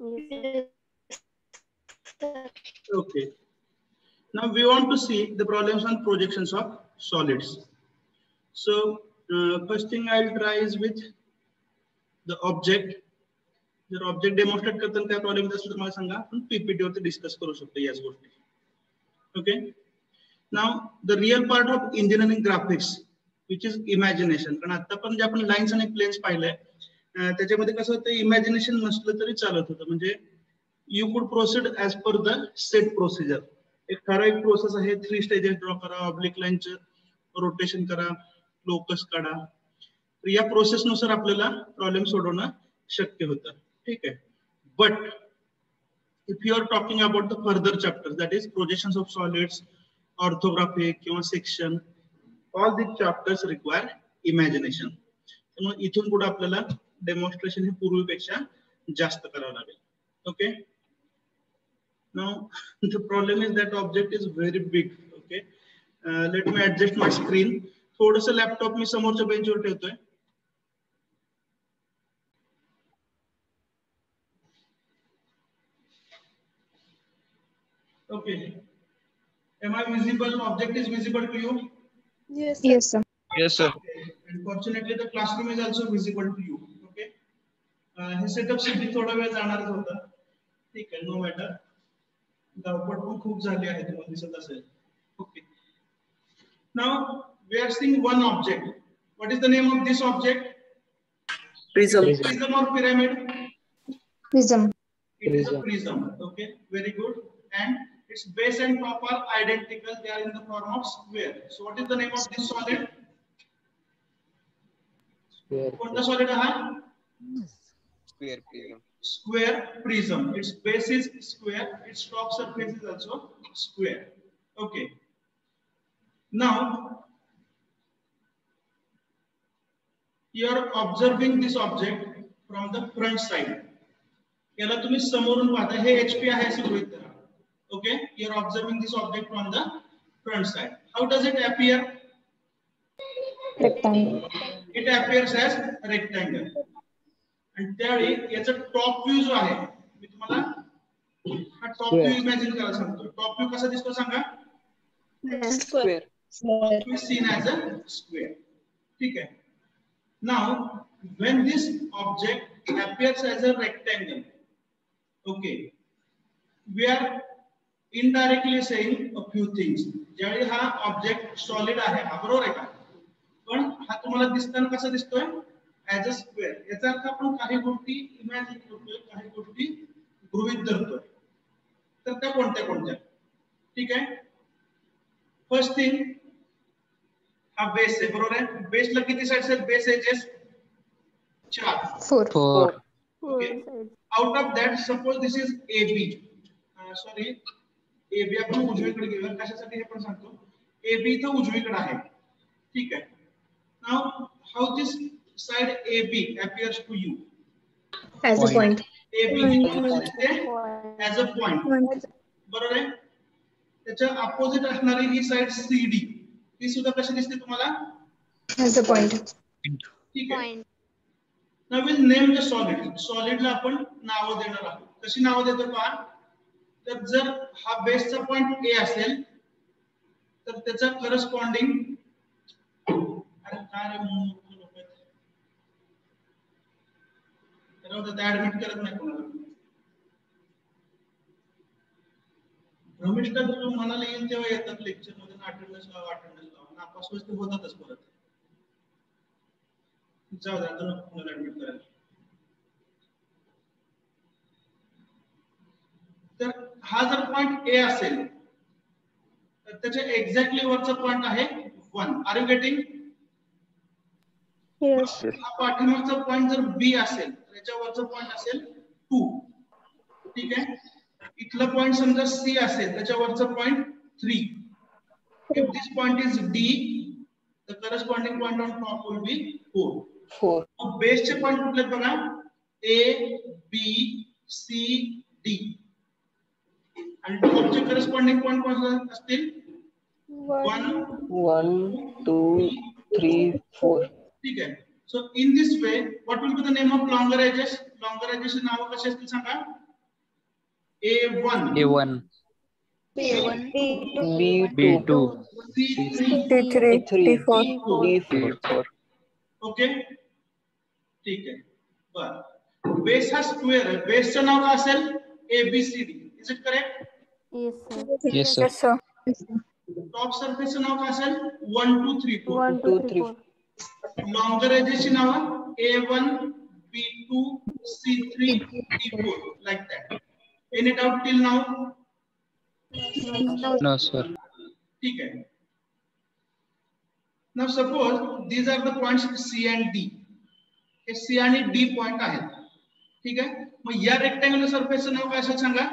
Yes, sir. Okay. Now we want to see the problems on projections of solids. So first thing I'll try is with the object. जर object demonstrate करताना काय problem येत असेल तर मला सांगा, आपण PPT वरती डिस्कस करू शकतो याच गोष्टी. Okay. Now the real part of engineering graphics which is imagination. कारण आता पण जे आपण लाईन्स आणि प्लेन्स पाहिलंय त्याच्यामध्ये कसं होतं, इमॅजिनेशन नसलं तरी चालत होतं. म्हणजे you could proceed as per the set procedure. एक ठराविक प्रोसेस आहे, 3 स्टेजेस ड्रॉ करा, ऑब्लिक लाईनचं रोटेशन करा, लोकस काढा. तर या प्रोसेसनुसार आपल्याला प्रॉब्लेम सोडवणं शक्य होतं. ठीक आहे. But if you are talking about the further chapters, that is projections of solids, orthography किंवा section, all these chapters require imagination. त्यामुळे इथून पुढे आपल्याला डेमॉन्स्ट्रेशन हे पूर्वीपेक्षा जास्त करावं लागेल. Okay. Now the problem is that object is very big. Okay. Let me adjust my screen. थोडंसं लॅपटॉप मी समोरच्या बेंचवर ठेवतोय. Okay. Am I visible? Object is visible to you? Yes, sir. Yes, sir. Yes, sir. Okay. And fortunately, the classroom is also visible to you. Okay. हे setup साठी थोडा वेळ जाणारच होता. ठीक आहे, नो मॅटर. धावपळ पण खूप झाली आहे, तुम्हाला दिसत असेल. Okay. Now we are seeing one object. What is the name of this object? Prism. Prism or pyramid? Prism. It is a prism. Okay, very good. And its base and top are identical. They are in the form of square. So what is the name of this solid? Square. What the solid है? Square prism. Square prism. Its base is square. Its top surface is also square. Okay. Now you are observing this object from the front side. याला तुम्ही समोरून पाहता. हे HP आहे असं गृहीत धरा. Okay, you are observing this object from the front side. How does it appear? Rectangle. It appears as rectangle. आणि त्यावेळी याचा टॉप व्ह्यू जो आहे, मी तुम्हाला हा टॉप व्ह्यू इमॅजिन करायला सांगतो. टॉप व्ह्यू कसा दिसतो सांगा? Square. It is seen as a square. ठीक आहे. Now when this object appears as a rectangle, okay, we are indirectly saying a few things. ज्यावेळी हा ऑब्जेक्ट सॉलिड आहे, हा बरोबर आहे का? पण हा तुम्हाला दिसताना कसा दिसतोय? As a square. याचा अर्थ आपण काही गोष्टी इमॅजिन करतोय, काही गोष्टी गृहीत धरतोय. तर त्या कोणत्या कोणत्या? ठीक आहे. फर्स्ट थिंग, हा बेस आहे, बरोबर आहे? बेसला किती साइड्स आहेत? Base edges 4. 4. Okay. Out of that, suppose this is AB. Sorry, AB आपण उजवीकडे घेऊया. कशासाठी हे पण सांगतो. AB इथं उजवीकडे आहे. ठीक आहे. Now, how this side AB appears to you? As a point. AB as a point. बरोबर आहे? त्याच्या अपोजिट असणारी ही साइड CD, ती सुद्धा कशी दिसते तुम्हाला? As a point. ठीक आहे. Now we'll name the solid. Solid ला आपण नाव देणार आहोत. कशी नाव देतो पहा. तर जर हा बेसचा पॉइंट A असेल तर त्याचा करस्पॉन्डिंग, अरे काय रे मूर्ख लोक आहेत, त्याला ऍडमिट करत नाही कोणाला. भ्रमिष्ठ गुरु म्हणाला येईल तेव्हा येतात लेक्चर मध्ये, अटेंडन्स लावा. नापास ते होतातच परत. जाऊ द्या, आता कोणाला ऍडमिट करायला. तर हा जर पॉइंट A असेल तर त्याच्या एक्झॅक्टली वरचा पॉइंट आहे 1. Are you getting? Yes. हा पाठीमागचा पॉइंट जर B असेल तर याच्या वरचा पॉइंट असेल 2. ठीक आहे. इथला पॉइंट समजा C असेल, त्याच्या वरचा point 3. If this point is D, the corresponding point on top will be 4. 4. बेसचे point कुठले बघा? A, B, C, D. आणि टॉपचे करस्पॉन्डिंग पॉइंट कोणते असतील? 1, 1, 2, 3, 4. ठीक आहे. So in this way, what will be the name of longer edges? Longer edges नाव कसे असतील सांगा? A1, A1, B1, B2, C3, D3, D4. D4. Okay ठीक आहे. बर बेस हा स्क्वेअर आहे, बेसचं नाव काय असेल ABCD, is it correct? yes sir, Yes, sir. Top सरफेसचं नाव काय असेल 1 2 3 4. 2, 3, लॉन्गर एजेसची नावं A1 B2 C3 D4 like that. Any doubt till now? no sir, ठीक आहे. Now suppose these are the points C and D. हे C आणि D point आहेत. ठीक आहे. मग या रेक्टँग्युलर सरफेसचं नाव काय असेल सांगा?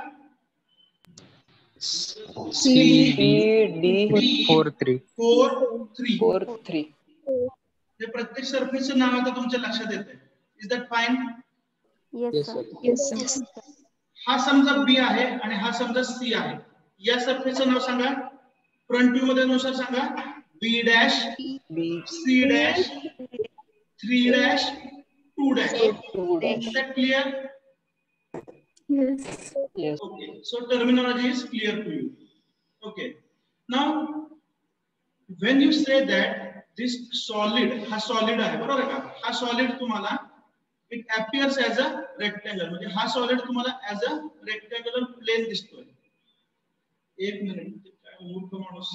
CD, 4 3, 4 3. 4, 3. हे प्रत्येक सरफेसचं नाव आता तुमच्या लक्षात येतंय. Is that fine? yes sir, Yes, sir. हा समजा B आहे आणि हा समजा C आहे. या सरफेसचं नाव सांगा. फ्रंट व्ह्यू मध्ये नुसार सांगा. B dash, B, C dash, 3 dash, 2 dash. 2 dash. Is that clear? Yes. Yes. Okay, so terminology is clear to you. Okay, now when you say that this solid, हा solid आहे बरोबर आहे का? हा solid तुम्हाला it appears as a rectangle, म्हणजे हा solid तुम्हाला as a rectangular plane दिसतोय. एक मिनिट, काय मूर्ख माणूस.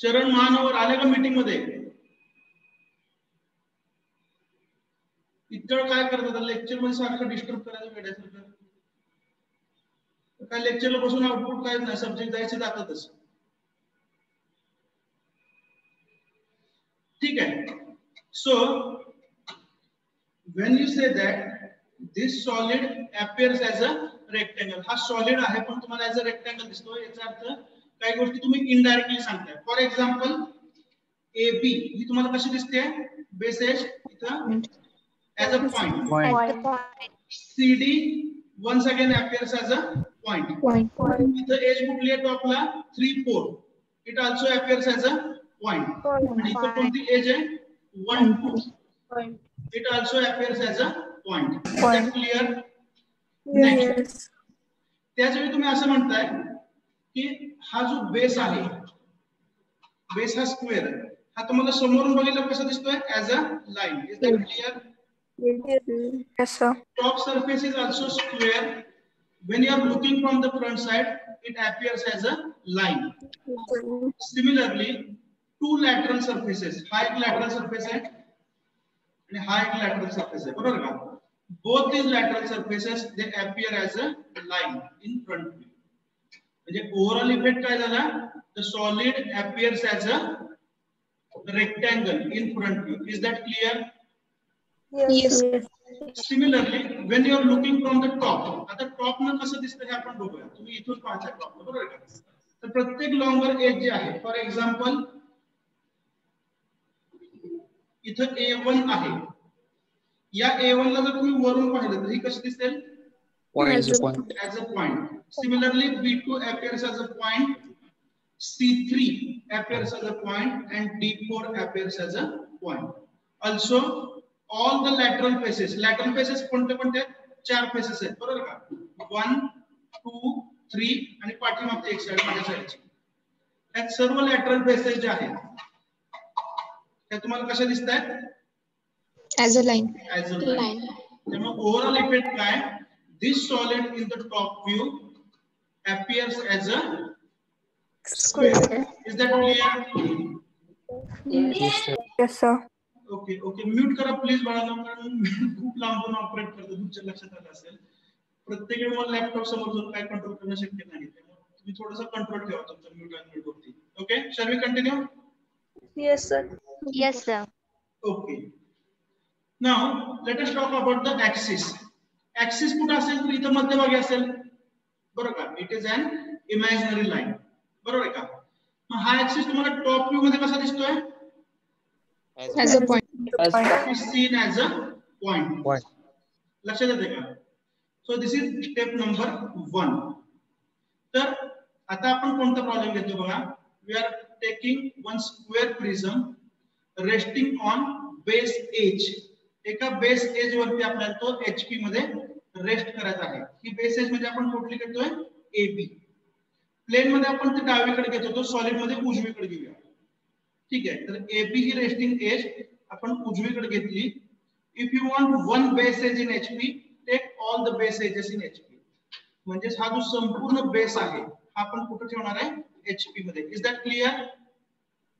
चरण महानवर आले का मीटिंग मध्ये? इतकं काय करतात लेक्चर मध्ये सारखं डिस्टर्ब करायचं वेड्यासारखं. काय लेक्चरला बसून आउटपुट काय नाही, सब्जेक्ट जायचे जातातच. ठीक आहे. सो when you say that this solid appears as a rectangle, हा solid आहे पण तुम्हाला as a rectangle दिसतो, याचा अर्थ काही गोष्टी तुम्ही इनडायरेक्टली सांगताय. फॉर एक्झाम्पल AB ही तुम्हाला कशी दिसते? बेस एज इथं as a point. point, CD once again appears as a point. इथं एज कुठली आहे टॉपला? 3 4. It also appears as a point. आणि इथं कोणती एज आहे? 1 2. It also appears as a point. Is that clear? Next. त्याच वेळी तुम्ही असं म्हणताय की हा जो बेस आहे, बेस हा स्क्वेअर आहे, हा तुम्हाला समोरून बघितलं कसं दिसतोय? As a line. Is that clear? Yes, sir. Top surface is also square. When you are looking from the front side, it appears as a line. Similarly, two lateral surfaces. हा एक lateral surface आहे आणि हा एक lateral surface आहे, बरोबर का? Both these lateral surfaces they appear as a line in front view. म्हणजे overall effect काय झाला? The solid appears as a rectangle in front view. Is that clear? Yes. Similarly, when you are looking from the top, आता top न कसं दिसतं हे आपण बघूया. तुम्ही इथून पाहता टॉप, बरोबर का? तर प्रत्येक लॉन्गर एज जे आहे, फॉर एक्झाम्पल इथं A1 आहे. या A1 ला जर तुम्ही वरून पाहिलं तर ही कशी दिसेल? point, As a point. Similarly, B2 appears as a point, C3 appears as a point, and D4 appears as a point. Also, all the lateral faces कोणते कोणते? 4 faces आहेत, बरोबर का? 1 2 3 आणि पाठीमागचे एक साइड माझ्या साइडची. त्यात सर्व lateral faces जे आहेत त्या तुम्हाला कशा दिसतात? As a line. As a line. त्यामुळे ओव्हरऑल इफेक्ट काय? This solid in the top view appears as a square. Is that clear? yes sir, Yes, sir. Okay okay, mute करा प्लीज बाळांनो, कारण खूप लांबून ऑपरेट करतो. तुमच्या लक्षात आलं असेल प्रत्येक वेळी मला लॅपटॉप समोर जाऊन काय कंट्रोल करणं शक्य नाही, त्यामुळे तुम्ही थोडासा कंट्रोल ठेवा तुमच्या म्यूट आणि म्यूट वरती. Okay, shall we continue? Yes, sir. Yes, sir. Okay, now let us talk about the axis. Axis कुठे असेल तर इथं मध्यभागी असेल, बरोबर का? It is an imaginary line, बरोबर आहे का? मग हा ऍक्सिस तुम्हाला टॉप व्ह्यू मध्ये कसा दिसतोय? As a point. It is seen as a point. point, लक्षात येते का? So this is step number 1. तर आता आपण कोणता प्रॉब्लेम घेतो बघा. We are taking one square prism resting on base edge, एका बेस एज वरती आपल्याला तो HP मध्ये रेस्ट करायचा आहे. ही बेस एज म्हणजे आपण कुठली घेतोय AB. प्लेन मध्ये आपण ते डावीकडे घेत होतो, सॉलिड मध्ये उजवीकडे घेऊया. ठीक आहे, तर AB ही रेस्टिंग एज आपण उजवीकडे घेतली. If you want one base edge in HP, take all the base edges in HP. म्हणजे हा जो संपूर्ण बेस आहे हा आपण कुठे ठेवणार आहे HP मध्ये. Is that clear?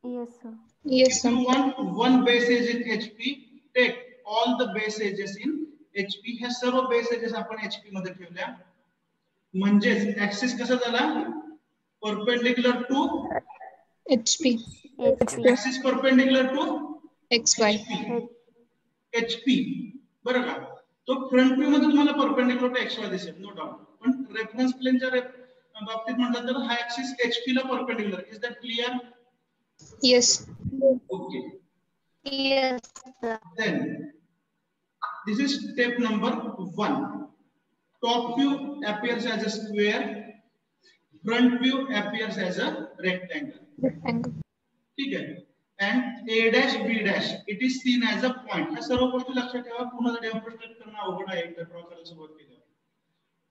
Yes, sir. Yes, If sir. you want one base edge in HP, take all the base edges in HP. ह्या सर्व बेस एजेस आपण HP मध्ये ठेवल्या. म्हणजेच ऍक्सिस कसा झाला? Perpendicular to HP. HP. Axis perpendicular to XY. HP. बरं का? तो फ्रंट व्ह्यू मध्ये तुम्हाला परपेंडिक्युलर टू XY दिसेल, नो डाउट. पण रेफरन्स प्लेनच्या बाबतीत म्हटलं तर हा ऍक्सिस HP ला perpendicular. Is that clear? Yes. Okay. Yes, sir. Then this is step number 1. Top view appears as a square, front view appears as a rectangle. Rectangle. ठीक है. And A dash B dash it is seen as a point. ह्या सर्व गोष्टी लक्षात ठेवा. पुन्हा demonstrate करणं अवघड आहे एकदा ड्रॉ करायला सुरुवात केल्यावर.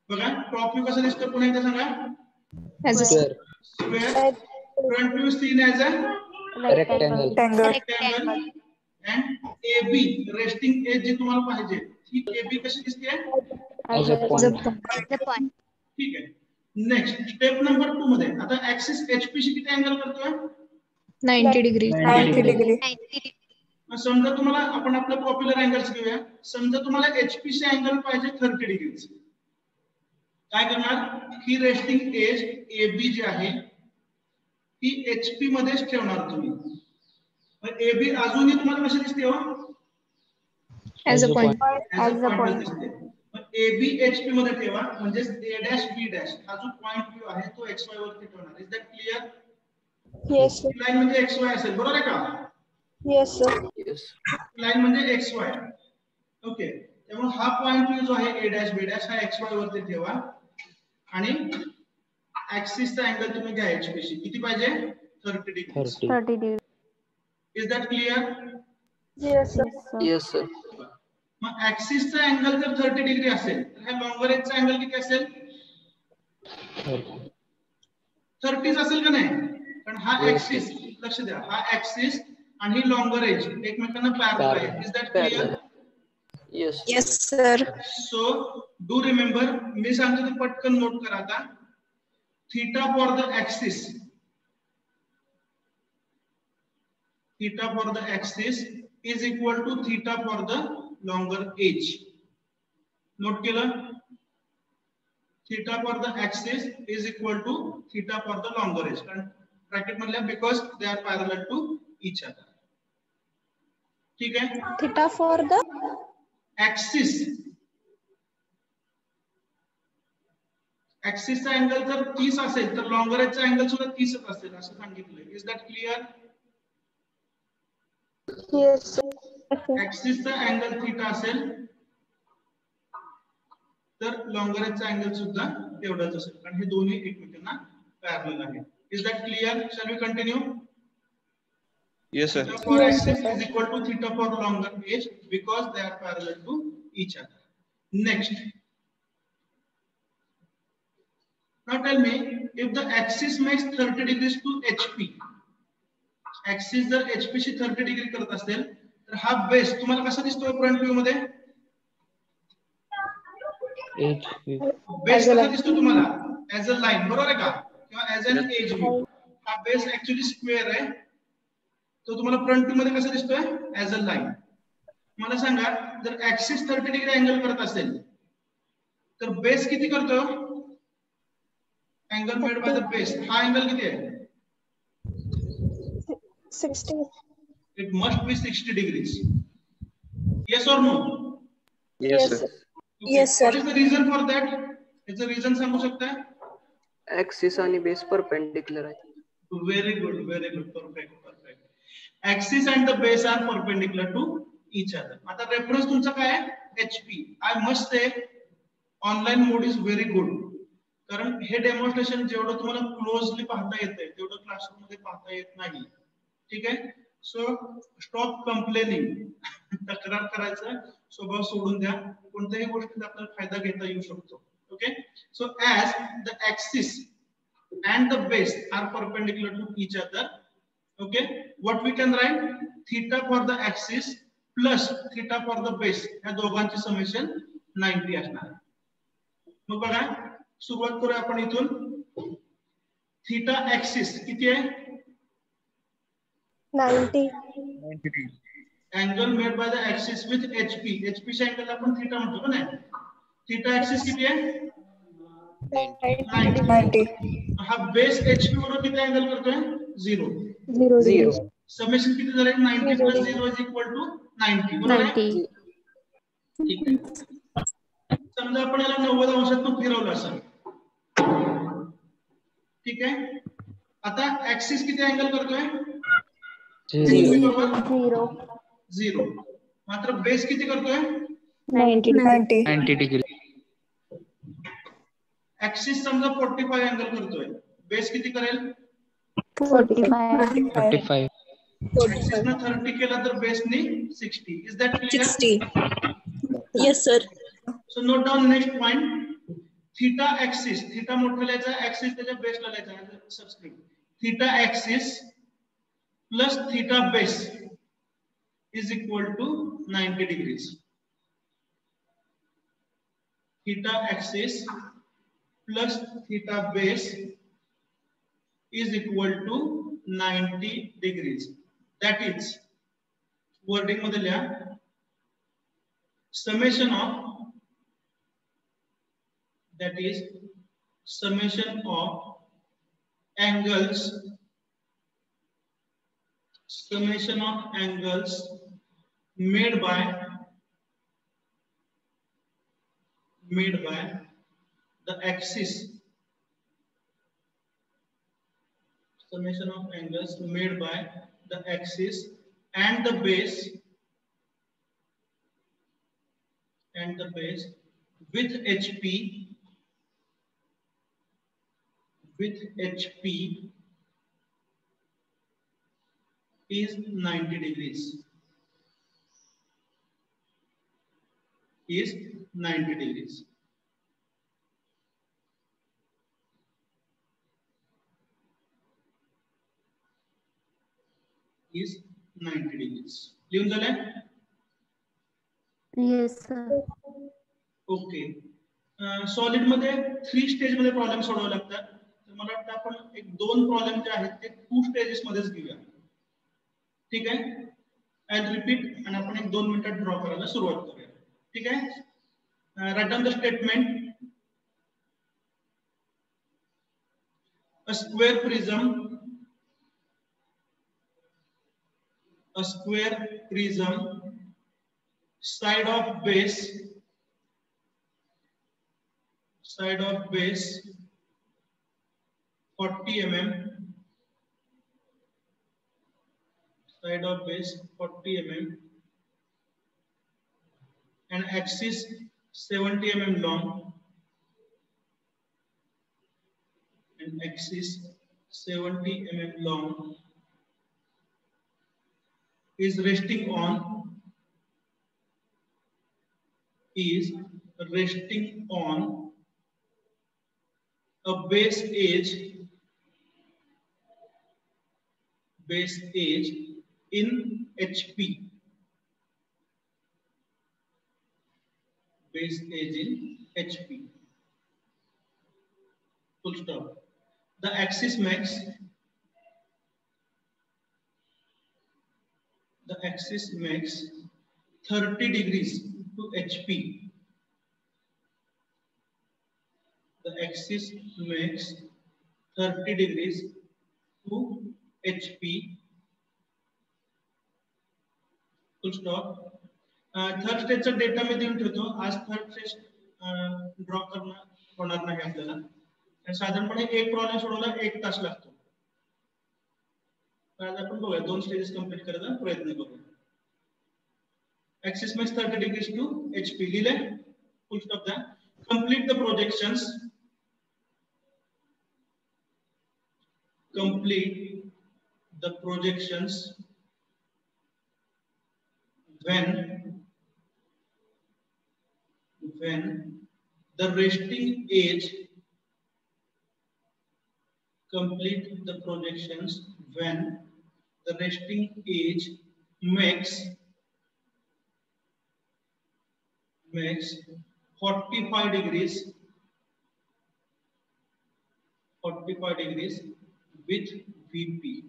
बघा टॉप व्ह्यू कसा दिसतो पुन्हा एकदा सांगा. As a Square. Square. Front view seen as a Rectangle. rectangle. And AB resting edge जी तुम्हाला पाहिजे ही AB कशी दिसते? As a as a point. point. The point. ठीक आहे. नेक्स्ट स्टेप नंबर 2 मध्ये आता ऍक्सिस HP शी किती अँगल करतोय? 90 degrees. 90 degree. 90 समजा तुम्हाला आपण आपलं पॉप्युलर अँगल्स घेऊया. समजा तुम्हाला HP शी अँगल पाहिजे 30 डिग्रीज. काय करणार? ही रेस्टिंग एज AB जी आहे ही HP मध्येच ठेवणार तुम्ही. मग AB अजूनही तुम्हाला कशी दिसते हो? As a point. As a point. दिसते. मग AB HP मध्ये ठेवा म्हणजे A dash B dash हा जो पॉइंट व्ह्यू आहे तो XY वरती ठेवणार. Is that clear? Yes, sir. Line म्हणजे XY असेल, बरोबर आहे का? Yes, sir. Yes. लाईन म्हणजे XY. ओके, त्यामुळे हा पॉइंट व्ह्यू जो आहे A dash B dash हा XY वरती ठेवा आणि ऍक्सिसचा अँगल तुम्ही घ्या HP शी. किती पाहिजे? 30 degree. 30 degree. Is that clear? Yes, sir. Yes, sir. Yes, sir. मग ऍक्सिसचा अँगल जर 30 डिग्री असेल तर ह्या लॉंगर एजचा अँगल किती असेल? 30 असेल का नाही? कारण हा ऍक्सिस, लक्ष द्या, हा ऍक्सिस आणि ही लॉंगर एज एकमेकांना पॅरलल आहे. Is that clear? Yes. Yes, sir. So do remember, मी सांगतो ते पटकन नोट करा आता. Theta for the axis, theta for the axis is equal to theta for the longer edge. Note केलं? Theta for the axis is equal to theta for the longer edge. कारण bracket मधल्या because they are parallel to each other. ठीक आहे? Theta for the Axis. Axis चा angle जर 30 असेल तर longer एजचा angle सुद्धा 30 असेल असं सांगितलंय. Is that clear? yes, sir. Axis चा अँगल थीटा असेल तर लॉंगर एजचा अँगल सुद्धा तेवढाच असेल कारण हे दोन्ही एकमेकांना पॅरलल आहेत. Is that clear? Shall we continue? Yes, sir. Theta for axis is equal to theta for longer edge because they are parallel to each other. Next, now tell me if the axis makes 30 degrees to HP. Axis जर HP she 30 degree करत असेल तर हा base तुम्हाला कसा दिसतोय front view मध्ये? Base कसा दिसतो तुम्हाला? ऍज अ लाईन, बरोबर आहे का? किंवा ऍज अन एज व्ह्यू. हा बेस ऍक्च्युअली स्क्वेअर आहे, तो तुम्हाला फ्रंट व्ह्यू मध्ये कसा दिसतोय? As a line. मला सांगा जर ऍक्सिस 30 डिग्री अँगल करत असेल तर बेस किती करतो? Angle made by the base. हा अँगल किती आहे? 60. It must be 60 degrees. Yes or no? Yes, sir. Okay. Yes, sir. What is the reason for that? It's a reason सांगू शकता? Axis आणि base perpendicular आहे. Very good, very good, perfect, perfect. Axis and the base are perpendicular to each other. आता reference तुमचा काय आहे? HP. I must say online mode is very good. कारण हे demonstration जेवढं तुम्हाला क्लोजली पाहता येतंय तेवढं क्लासरूम मध्ये पाहता येत नाही. ठीक आहे? So stop complaining. तक्रार करायचा स्वभाव सोडून द्या. कोणत्याही गोष्टीत आपल्याला फायदा घेता येऊ शकतो. Okay. So as the axis and the base are perpendicular to each other, okay, what we can write, theta for the axis plus theta for the base, या दोघांची समेशन 90 असणार. मग बघा सुरुवात करूया आपण इथून. थीटा ऍक्सिस किती आहे? 90. Angle made by the axis with HP. HP च्या अँगलला आपण थीटा म्हणतो का नाही? थीटा ऍक्सिस किती आहे? 90. हा बेस HP बरोबर किती अँगल करतोय? 0. 0. समेशन किती झाले? 90 plus 0 is equal to 90. बरोबर आहे? 90. ठीक आहे. समजा आपण याला 90 अंशातून फिरवलं असेल. ठीक आहे. आता ऍक्सिस किती अँगल करतोय? 0. मात्र बेस किती करतोय? 90 डिग्री. ऍक्सिस समजा 45 अँगल करतोय. बेस किती करेल? 45. ऍक्सिसने 30 केला तर बेसने 60. Is that clear? 60. Yes, sir. So note down next point. Theta axis, theta मोठा लिहायचा, ऍक्सिस त्याच्या बेसला लिहायचा. Subscript theta axis plus theta base is equal to 90 degrees. Theta axis plus theta base is equal to 90 degrees. That is, wording मध्ये लिहा, summation of, that is summation of angles, summation of angles made by the axis, summation of angles made by the axis and the base with HP is 90 degrees. Is 90 degrees. Is 90 degrees. लिहून झालंय? Yes, sir. Okay. Solid मध्ये 3 stage मध्ये problem सोडवावे लागतात. तर मला वाटतं आपण एक 2 प्रॉब्लेम जे आहेत ते 2 स्टेजेस मध्येच घेऊया. ठीक आहे. आय विल रिपीट आणि आपण एक 2 मिनिटात ड्रॉ करायला सुरुवात करूया. ठीक आहे. Write down the statement. A square prism, a square prism, side of base 40 mm, side of base 40 mm, and axis 70 mm long, and axis 70 mm long, is resting on a base edge in HP. Base edge in HP. Full stop. The axis makes 30 degrees to HP. The axis makes 30 degrees to HP. Full stop. Third स्टेजचा data मी देऊन ठेवतो. आज third stage draw करणं होणार नाही आपल्याला. साधारणपणे एक प्रॉब्लेम सोडवायला 1 तास लागतो. आज आपण बघूया 2 स्टेजेस कंप्लीट करायचा प्रयत्न करूया. Axis makes 30 degrees to HP. लिहिले? Full stop द्या. Complete the projections. when the resting edge complete the projections, when the resting edge makes 45 degrees with VP.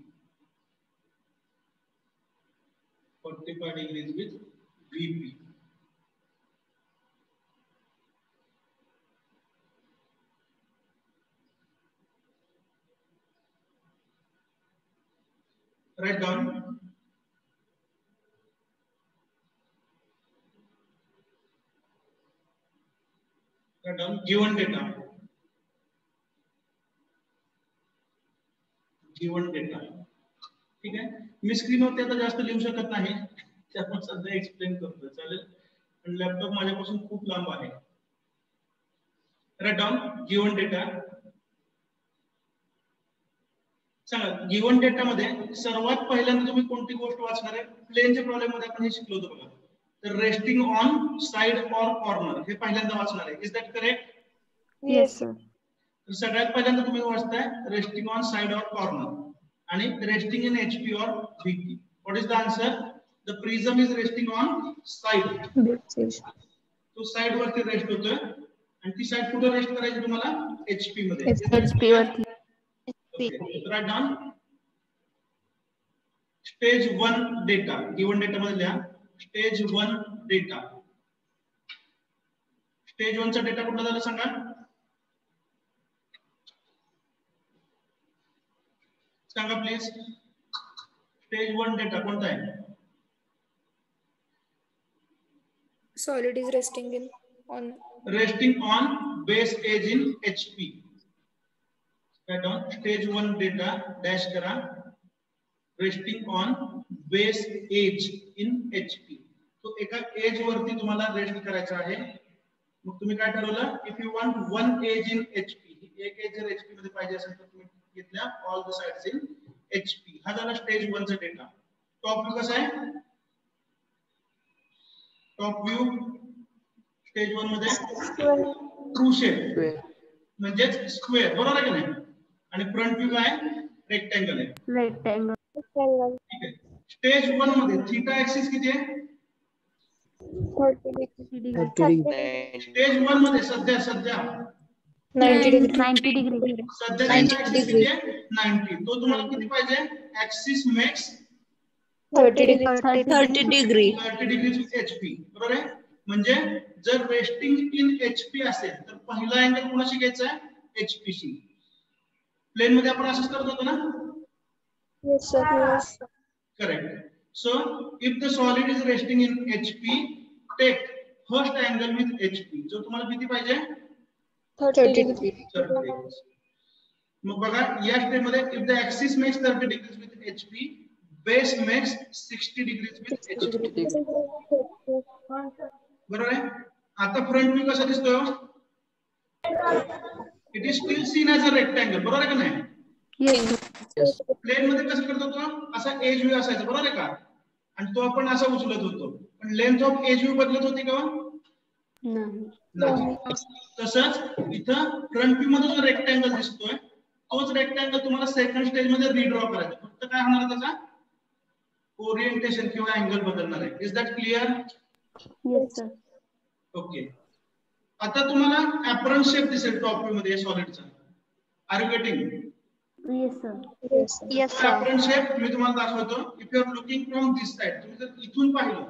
45 degrees with VP. Write down. Write down given data. Given data. ठीक आहे. मी स्क्रीनवरती आता जास्त लिहू शकत नाही, त्यामुळे सध्या एक्सप्लेन करतो. चालेल, पण लॅपटॉप माझ्यापासून खूप लांब आहे. Right down given data. सांगा, गिवन डेटा मध्ये सर्वात पहिल्यांदा तुम्ही कोणती गोष्ट वाचणार आहे? प्लेनच्या प्रॉब्लेम मध्ये आपण हे शिकलो होतो बघा. तर resting on side or corner हे पहिल्यांदा वाचणार आहे. Is that correct? Yes, sir. तर सगळ्यात पहिल्यांदा तुम्ही वाचताय resting on side or corner आणि resting in HP or VP. What is the answer? The prism is resting on side. तो साइड वरती रेस्ट होतोय आणि ती साइड कुठे रेस्ट करायची तुम्हाला? HP मध्ये. HP वरती. Right down. Stage 1 data. Given data मध्ये लिहा स्टेज 1 डेटा. स्टेज 1 चा डेटा कुठला झाला सांगा? सांगा प्लीज. स्टेज 1 डेटा कोणता आहे? Solid is resting on base edge in HP. Write down stage 1 data dash करा resting on base edge in HP. तो एका एज वरती तुम्हाला रेस्ट करायचा आहे. मग तुम्ही काय ठरवलं? If you want one edge in HP, एक एज जर HP मध्ये पाहिजे असेल तर तुम्ही घेतल्या all the sides in HP. हा झाला स्टेज 1 चा डेटा. टॉप व्ह्यू कसा आहे? टॉप व्ह्यू स्टेज 1 मध्ये ट्रू शेप म्हणजे स्क्वेअर, बरोबर आहे की नाही? आणि फ्रंट व्ह्यू काय? रेक्टँगल आहे. Rectangle. ठीक आहे. स्टेज 1 मध्ये थीटा ऍक्सिस किती आहे? 30 स्टेज 1 मध्ये सध्या 90 degree. 90 degree. सध्या 90 किती आहे? 90. तो तुम्हाला किती पाहिजे? Axis makes 30 degree. 30 degree. 30 degree with HP. बरोबर आहे? म्हणजे जर रेस्टिंग इन HP असेल तर पहिला अँगल कोणाशी घ्यायचा आहे? HP she. प्लेन मध्ये आपण असंच करत होतो ना? Yes, sir. Correct. So if the solid is resting in HP, take first angle with HP. जो तुम्हाला किती पाहिजे? 30 degree. 30 degrees. मग बघा या स्टेप मध्ये if the axis makes 30 degrees with HP, base makes 60 degrees with HP. बरोबर आहे? आता फ्रंट व्ह्यू कसा दिसतोय? It is still seen as a rectangle. बरोबर आहे का नाही? Yes. प्लेन मध्ये कसं करत होतो? असा एज व्ह्यू असायचा, बरोबर आहे का? आणि तो आपण असा उचलत होतो. पण लेंथ ऑफ एज व्ह्यू बदलत होती का? नाही. तसंच इथं फ्रंट व्ह्यू मध्ये जो रेक्टँगल दिसतोय तोच रेक्टँगल तुम्हाला सेकंड स्टेज मध्ये रिड्रॉ करायचा. फक्त काय होणार त्याचा? ओरिएंटेशन किंवा अँगल बदलणार आहे. Is that clear? Yes, sir. Okay. आता तुम्हाला ऍपरंट शेप दिसेल टॉप व्ह्यू मध्ये सॉलिडचा. Are you getting? Yes, sir. Yes, sir. Apparent shape मी तुम्हाला दाखवतो. If you are looking from this side, तुम्ही जर इथून पाहिलं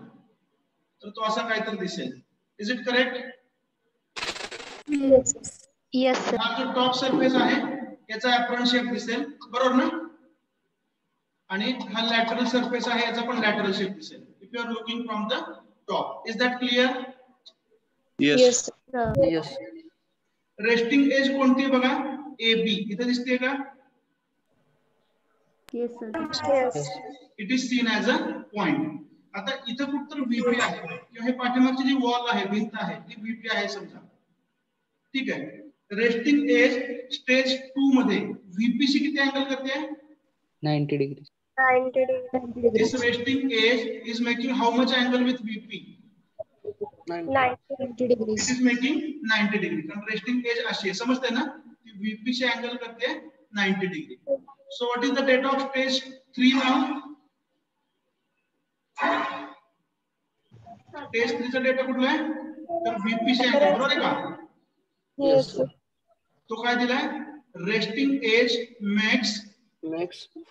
तर तो असा काहीतरी दिसेल. Is it correct? Yes, sir. हा जो टॉप सरफेस आहे याचा ऍपरंट शेप दिसेल, बरोबर ना? आणि हा लॅटरल सरफेस आहे याचा पण लॅटरल शेप दिसेल. If you are looking from the top. Is that clear? Yes. Yes. Resting edge कोणती बघा? AB. इथे दिसते का? Yes, sir. It is seen as a point. आता इथं कुठतर VP आहे किंवा हे पाठीमागची जी वॉल आहे, भिंत आहे ती VP आहे समजा. ठीक आहे. रेस्टिंग एज स्टेज 2 मध्ये VP शी किती अँगल करते? 90 degree. 90 degrees. This resting edge is making how much angle with VP? 90. 90 degrees. It is making 90 degree. कारण resting edge अशी आहे, समजते ना? ती VP चे angle करते 90 degree. So what is the data of stage 3 now? Stage 3 चा data कुठला आहे? तर VP चे angle बरोबर आहे का? Yes, sir. तो काय दिलाय? Resting edge makes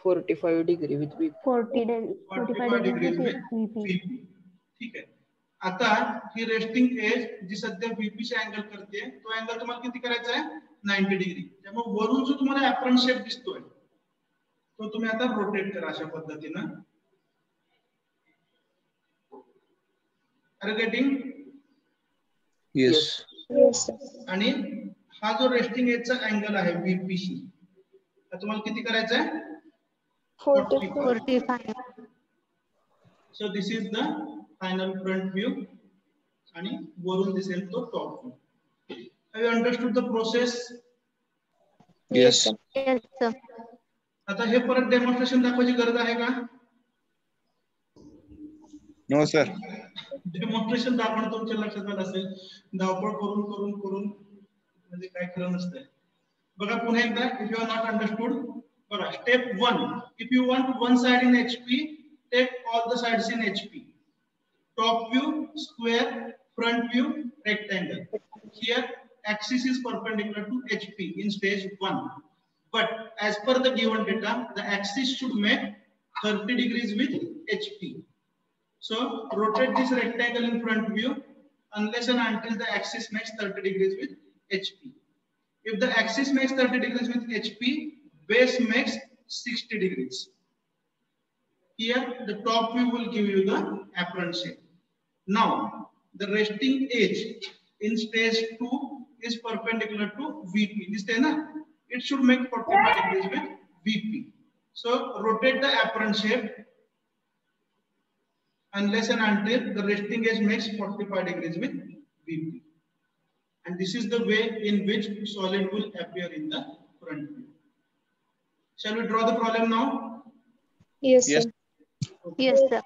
45 degree with VP. 45 degrees with VP. VP. ठीक आहे. आता ही रेस्टिंग एज जी सध्या VP चे अँगल करते, तो अँगल तुम्हाला किती करायचा आहे? 90 डिग्री. त्यामुळे वरून जो तुम्हाला ऍप्रन शेप दिसतोय तो तुम्ही आता रोटेट करा अशा पद्धतीने. Are getting? Yes. Yes, sir. आणि हा जो रेस्टिंग एजचा अँगल आहे VP शी, तुम्हाला किती करायचा आहे? 45. So this is the final front view आणि वरून दिसेल तो top view. Have you understood the process? Yes. Yes, sir. आता हे परत डेमॉन्स्ट्रेशन दाखवायची गरज आहे का? No, sir. डेमॉन्स्ट्रेशन दाखवणं तुमच्या लक्षात आलं असेल, धावपळ करून करून करून म्हणजे काय खरं नसतंय. बघा पुन्हा एकदा, if you are not understood, बघा step 1, if you want one side in HP, take all the sides in HP. Top view, square, front view, rectangle. Here, axis is perpendicular to HP in stage 1. But as per the given data, the axis should make 30 degrees with HP. So, rotate this rectangle in front view unless and until the axis makes 30 degrees with HP. If the axis makes 30 degrees with HP, base makes 60 degrees. Here, the top view will give you the apron shape. Now, the resting edge in stage 2 is perpendicular to VP. This na? It should make 45 degrees with VP. So, rotate the apron shape unless and until the resting edge makes 45 degrees with VP. And this is the way in which solid will appear in the front view. Shall we draw the problem now? Yes, Yes. sir. Yes, sir.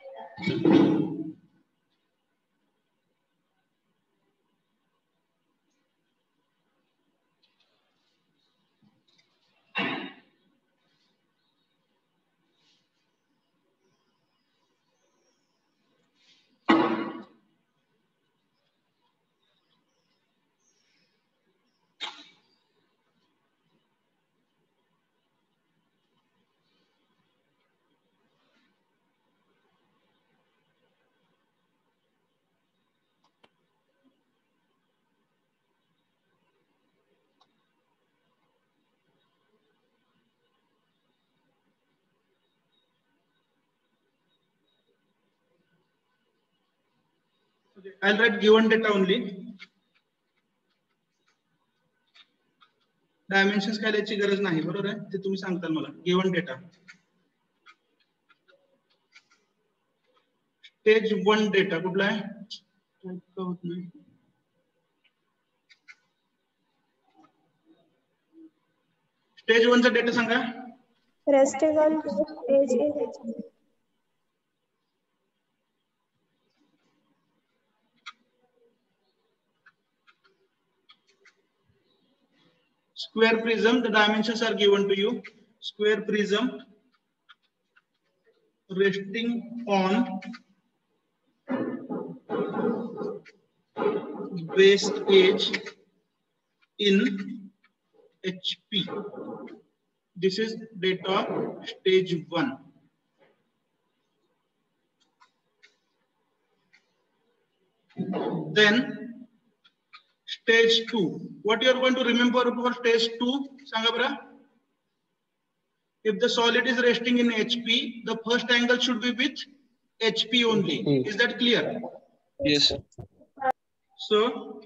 I'll write given data only. Dimensions काय द्यायची गरज नाही, बरोबर आहे? ते तुम्ही सांगताल मला. Given data. Stage 1 data कुठला आहे? Stage 1 चा data Sanga. Resting on edge in HP. Square prism, the dimensions are given to you. Square prism resting on base edge in HP. This is data of stage 1. Then stage 2. What you are going to remember for stage 2? Sangabra? If the solid is resting in HP, the first angle should be with HP only. Is that clear? Yes. So,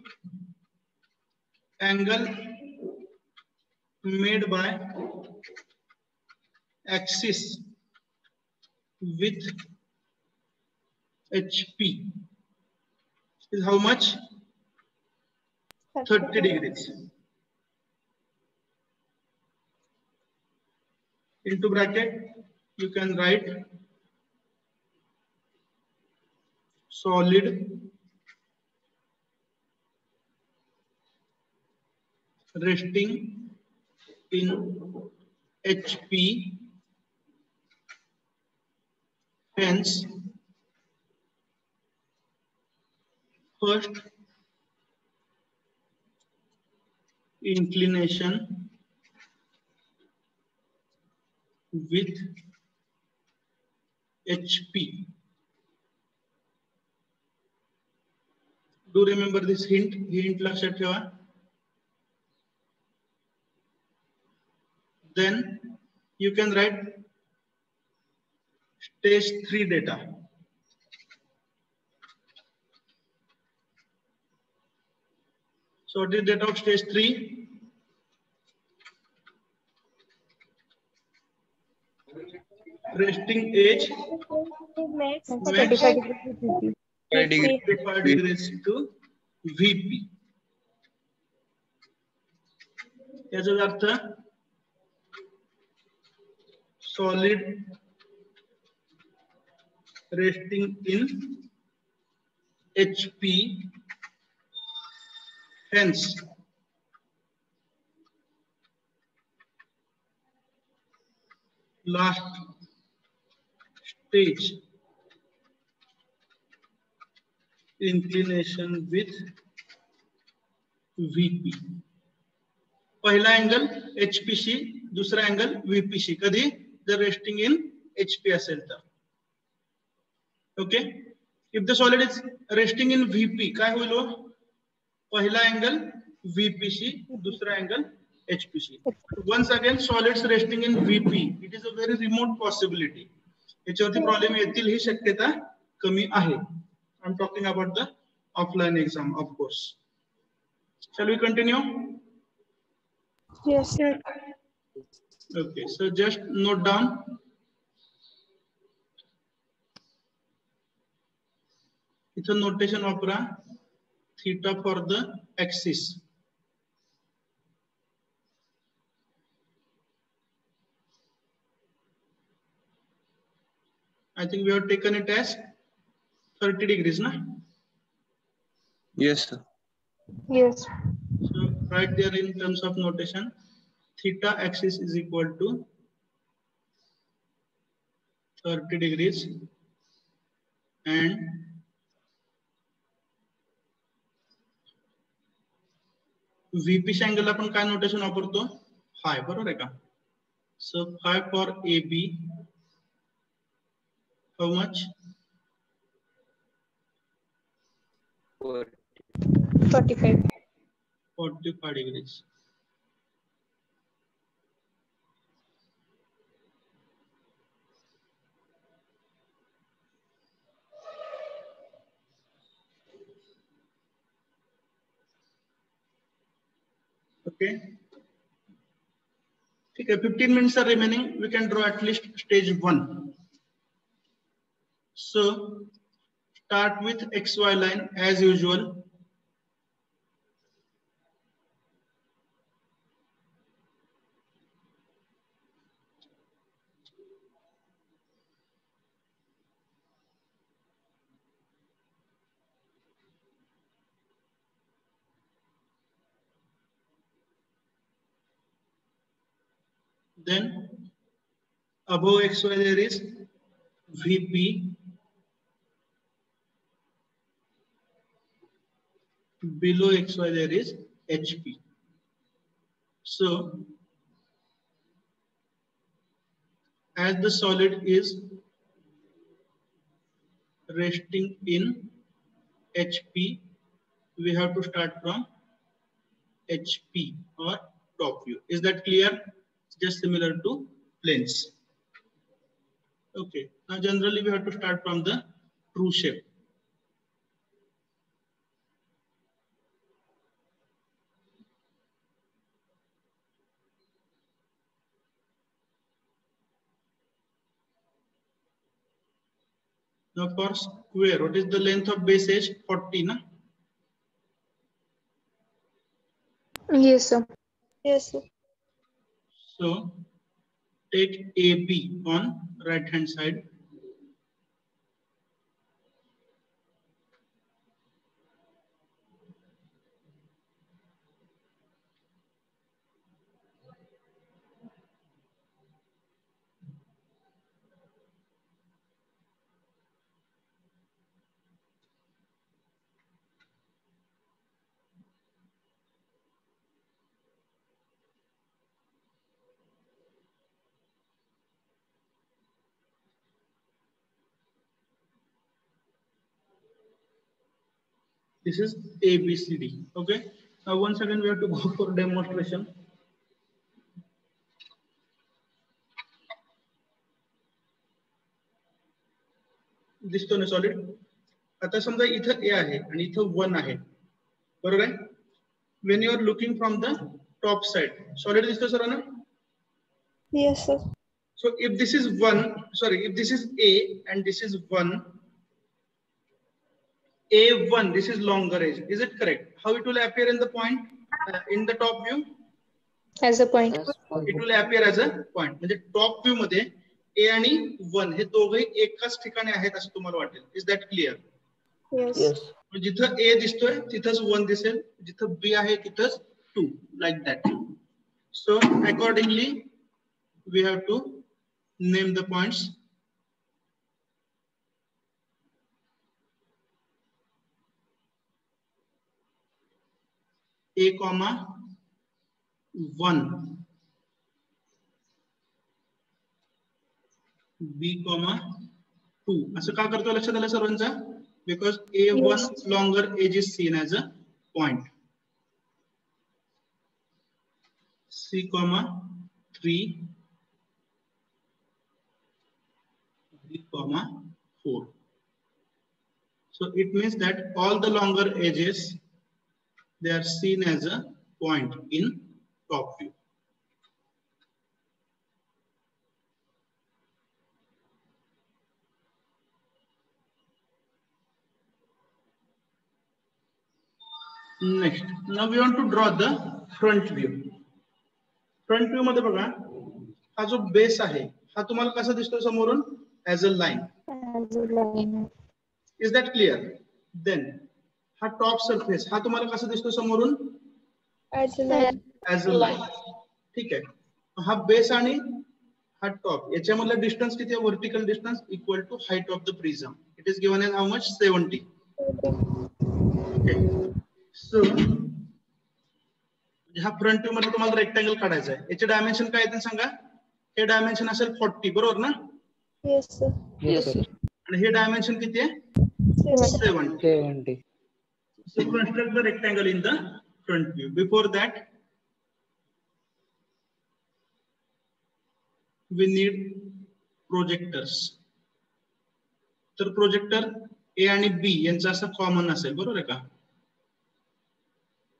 angle made by axis with HP is how much? 30 degrees. Into bracket you can write solid resting in HP, hence first inclination with HP. Do remember this hint लक्षात ठेवा. Then you can write stage 3 data. So what is data of stage 3? Resting age Max. 35 degrees. 35 degrees to VP. याचा अर्थ solid resting in HP, hence last stage inclination with VP. पहिला angle HPC, दुसरा angle VPC. कधी जर resting in HP असेल तर. Okay. If the solid is resting in VP काय होईल? पहिला अँगल VPC, दुसरा angle HPC. Once again solids resting in VP, it is a very remote possibility. याच्यावरती प्रॉब्लेम येतील ही शक्यता कमी आहे. I'm talking about the offline exam, of course. Shall we continue? Yes, sir. Okay, so just note down. It's a notation opera, theta for the axis. I think we have taken it as 30 degrees, na? Yes, sir. Yes. So right there in terms of notation, theta axis is equal to 30 degrees and VP angle आपण काय notation वापरतो? Phi, बरोबर आहे का? So phi for AB, how much? 45. 45 degrees. Okay. Okay, 15 minutes are remaining. We can draw at least stage 1. So start with XY line as usual. Then above XY there is VP, below XY there is HP. So as the solid is resting in HP, we have to start from HP or top view. Is that clear? Just similar to planes. Okay, now generally we have to start from the true shape. Now for square, what is the length of base edge? 40, na? Yes, sir. Yes, sir. So take AB on right hand side. This is ABCD. Okay. Now once again we have to go for demonstration. दिसतो ना solid. आता समजा इथं A आहे आणि इथं 1 आहे, बरोबर आहे. When you are looking from the top side, solid दिसतो सर्वांना? Yes, sir. So if this is 1, sorry, if this is A and this is 1, A1, this is longer edge. Is it correct? How it will appear in the point, in the top view? As a point. It will appear as a point. म्हणजे top view मध्ये A आणि 1 हे दोघे एकाच ठिकाणी आहेत असं तुम्हाला वाटेल. Is that clear? Yes. Yes. जिथं A दिसतोय तिथंच 1 दिसेल, जिथं B आहे तिथंच 2, like that. So accordingly we have to name the points. A, 1, B, 2. असं का करतो लक्षात आलं सर्वांचा? Because A1 longer edge is seen as a point. C, 3, B, 4. So it means that all the longer edges, they are seen as a point in top view. Next, now we want to draw the front view. Front view मध्ये बघा, हा जो base आहे हा तुम्हाला कसा दिसतो समोरून? As a line. As a line. Is that clear? Then हा टॉप सरफेस हा तुम्हाला कसा दिसतो समोरून? As a line. As a line. ठीक आहे. हा बेस आणि हा टॉप याच्यामधला डिस्टन्स किती आहे? Vertical distance equal to height of the prism. It is given as how much? 70. Okay. So हा फ्रंट व्ह्यू मध्ये तुम्हाला रेक्टँगल काढायचा आहे. याचे डायमेन्शन काय आहेत सांगा? हे डायमेन्शन असेल 40, बरोबर ना? Yes, sir. Yes, sir. आणि हे डायमेन्शन किती आहे? 70. 70. So construct the rectangle in the front view. Before that, we need projectors. तर प्रोजेक्टर A आणि B यांचा असा कॉमन असेल, बरोबर आहे का?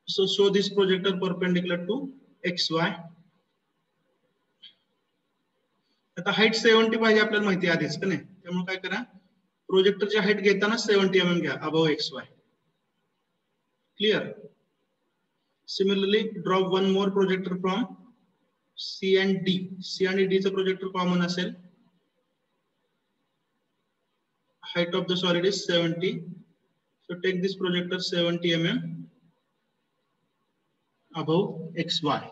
So show this projector perpendicular to XY. आता हाईट 70 पाहिजे आपल्याला माहिती आहे आधीच का नाही? त्यामुळे काय करा, प्रोजेक्टरची हाईट घेताना 70 mm घ्या above XY. Clear? Similarly, draw one more projector from C and D. C आणि D चा प्रोजेक्टर कॉमन असेल. Height of the solid is 70. So take this projector 70 mm above XY.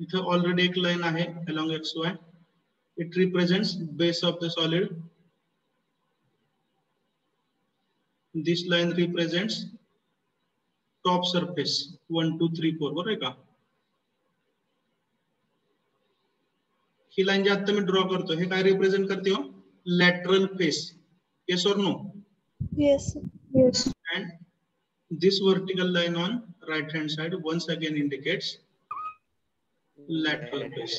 इथे already एक line आहे along XY. It represents base of the solid. This line represents top surface 1, 2, 3, 4. बरोबर आहे का? ही line जी आता मी draw करतो हे काय रिप्रेझेंट करते हो? Lateral face. येस और no? Yes. Yes. And this vertical line on right hand side once again indicates lateral face.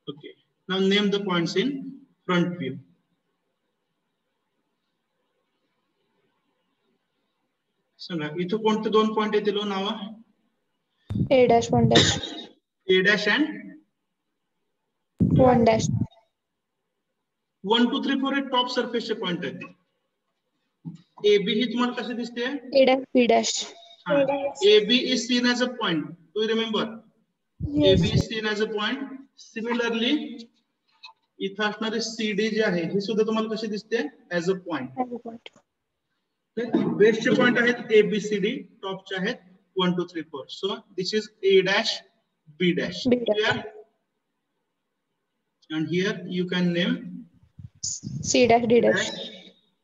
Okay. Now name the points in front view. सांगा इथं कोणते दोन पॉइंट येतील नावा? A dash, 1 dash. A dash and 1 dash. 1, 2, 3, 4 hey top सरफेसचे point आहेत. AB ही तुम्हाला कशी दिसते? A dash B dash. AB is seen as a point. Do you remember? Yes. AB is seen as a point. Similarly, इथं असणारे CD जे आहे हे सुद्धा तुम्हाला कशी दिसते? As a point. As a point. बेसचे पॉइंट आहेत ABCD, टॉपचे आहेत 1 2 3 4. So this is A dash B dash. B dash. Clear? And here you can name C dash D dash.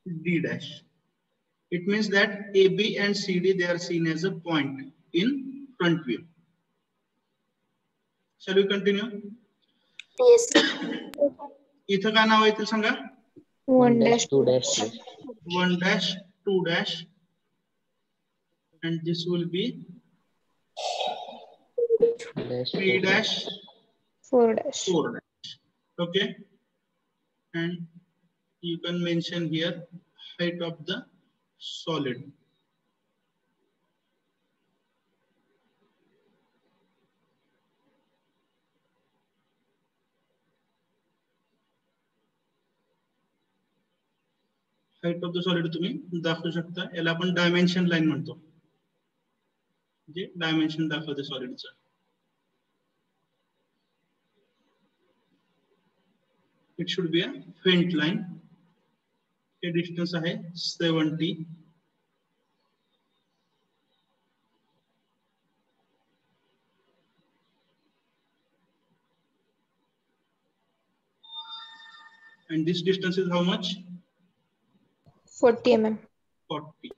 D dash. It means that AB and CD they are seen as a point in front view. Shall we continue? Yes. इथं काय नाव आहे ते सांगा? 1 dash 2 dash. 1 dash 2 dash and this will be 3 dash 4 dash. 4 dash. Okay, and you can mention here height of the solid. Height of the solid तुम्ही दाखवू शकता. याला आपण dimension line म्हणतो. जे डायमेन्शन दाखवते सॉलिडचं. It should be a faint line. The distance आहे 70. And this distance is how much? 40 mm. 40.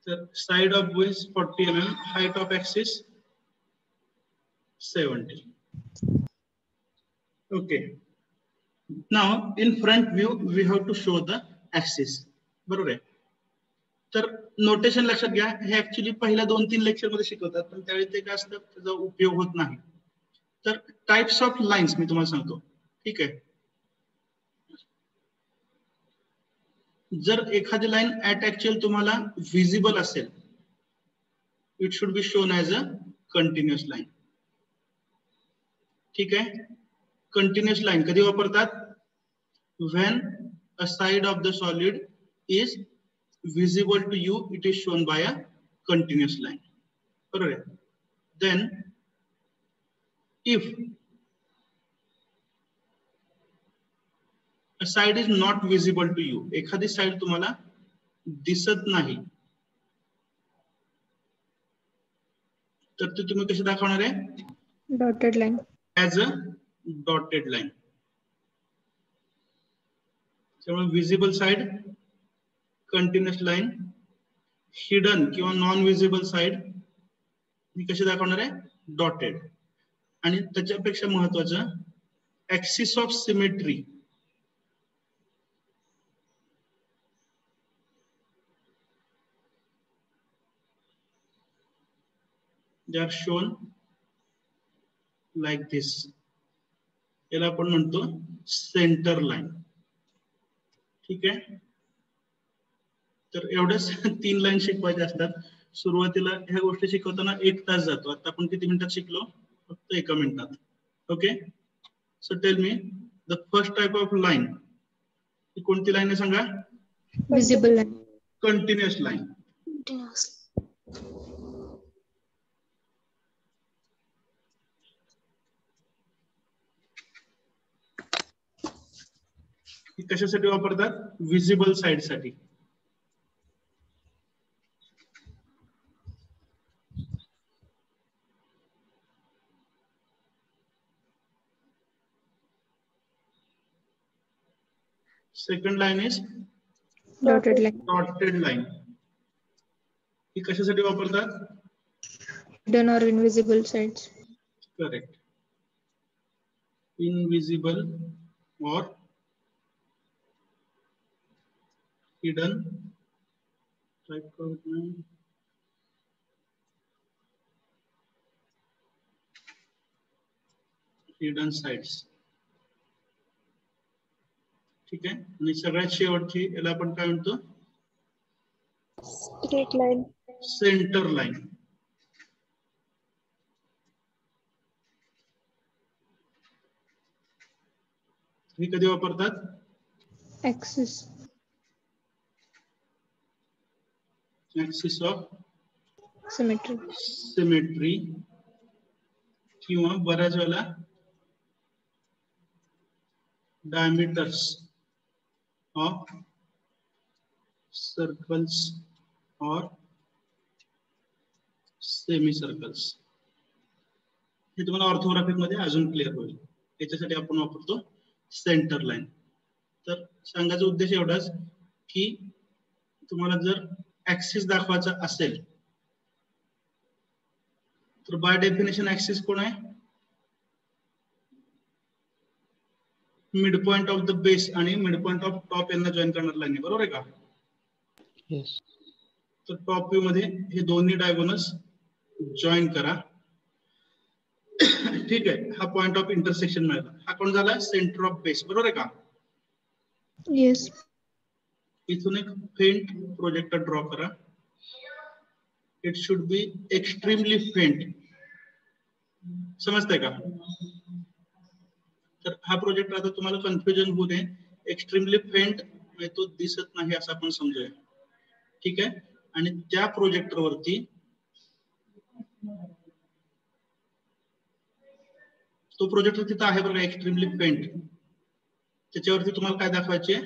The side of base 40 mm, height of axis 70. Okay. Now in front view we have to show the axis. बरोबर आहे. तर notation लक्षात घ्या. हे actually पहिल्या 2-3 lecture मध्ये शिकवतात, पण त्यावेळी ते काय असतं त्याचा उपयोग होत नाही. तर टाइप्स ऑफ लाईन्स मी तुम्हाला सांगतो. ठीक आहे. जर एखादी लाईन ऍट ऍक्च्युअल तुम्हाला विजिबल असेल, it should be shown as a continuous line. ठीक आहे. कंटिन्युअस लाईन कधी वापरतात? When a side of the solid is visible to you, it is shown by a continuous line. Correct. Then if a side is not visible to you, एखादी side तुम्हाला दिसत नाही, तर ते तुम्ही कशी दाखवणार आहे? Dotted line. As a dotted line. त्यामुळे visible side continuous line, hidden किंवा नॉन विजिबल साइड ही कशी दाखवणार आहे? डॉटेड. आणि त्याच्यापेक्षा महत्वाचं axis of symmetry. They are shown like this. याला आपण म्हणतो सेंटर लाईन. ठीक आहे. तर एवढ्याच 3 लाईन शिकवायच्या असतात. सुरुवातीला ह्या गोष्टी शिकवताना 1 तास जातो. आता आपण किती मिनिटात शिकलो? फक्त 1 मिनिटात. Okay. So tell me the first type of line ही कोणती लाईन आहे सांगा? Visible line. Continuous line. ही कशासाठी वापरतात? विजिबल साइड साठी. Second line is Dotted line. Dotted line. ही कशासाठी वापरतात? Hidden or invisible sides. Correct. Invisible or hidden. Hidden sides. ठीक आहे. आणि सगळ्यात शेवटची याला आपण काय म्हणतो? Straight line. Centre line. ही कधी वापरतात? Axis. Axis of Symmetry. Symmetry किंवा बऱ्याच वेळेला डायमीटर्स ऑफ सर्कल्स और सेमी सर्कल्स. हे तुम्हाला ऑर्थोग्राफिक मध्ये अजून क्लिअर होईल. याच्यासाठी आपण वापरतो सेंटर लाईन. तर सांगायचा उद्देश एवढाच की तुम्हाला जर ऍक्सिस दाखवायचा असेल तर बाय डेफिनेशन ऍक्सिस कोण आहे? Mid point of the base आणि मिड पॉइंट ऑफ टॉप यांना जॉईन करणार लाईन आहे. बरोबर आहे का? Yes. तर टॉप व्ह्यू मध्ये हे दोन्ही डायगोनल्स जॉईन करा. ठीक आहे. हा पॉइंट ऑफ इंटरसेक्शन मिळाला. हा कोण झाला? Centre of base. बरोबर आहे का? Yes. इथून एक फेंट प्रोजेक्टर ड्रॉ करा. इट शुड बी एक्स्ट्रीमली फेंट. समजतंय का? तर हा प्रोजेक्ट आता तुम्हाला कन्फ्युजन होऊ नये. एक्स्ट्रीमली फेंट म्हणजे तो दिसत नाही असं आपण समजूया. ठीक आहे. आणि त्या प्रोजेक्टर वरती तो प्रोजेक्टर तिथं आहे बघा एक्स्ट्रीमली फेंट. त्याच्यावरती तुम्हाला काय दाखवायचे?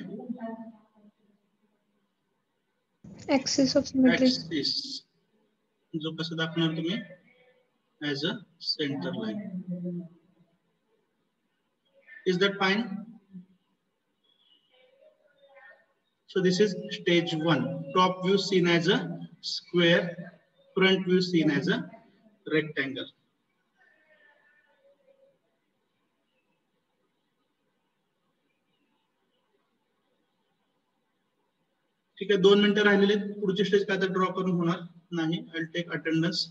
Axis of symmetry. ऍक्सिस. जो कसं दाखवणार तुम्ही? As a centre line. Is that fine? So this is stage 1. Top view seen as a square, front view seen as a rectangle. ठीक आहे. 2 मिनिटं राहिलेले. पुढचे स्टेज काय तर ड्रॉ करून होणार नाही. I'll take attendance.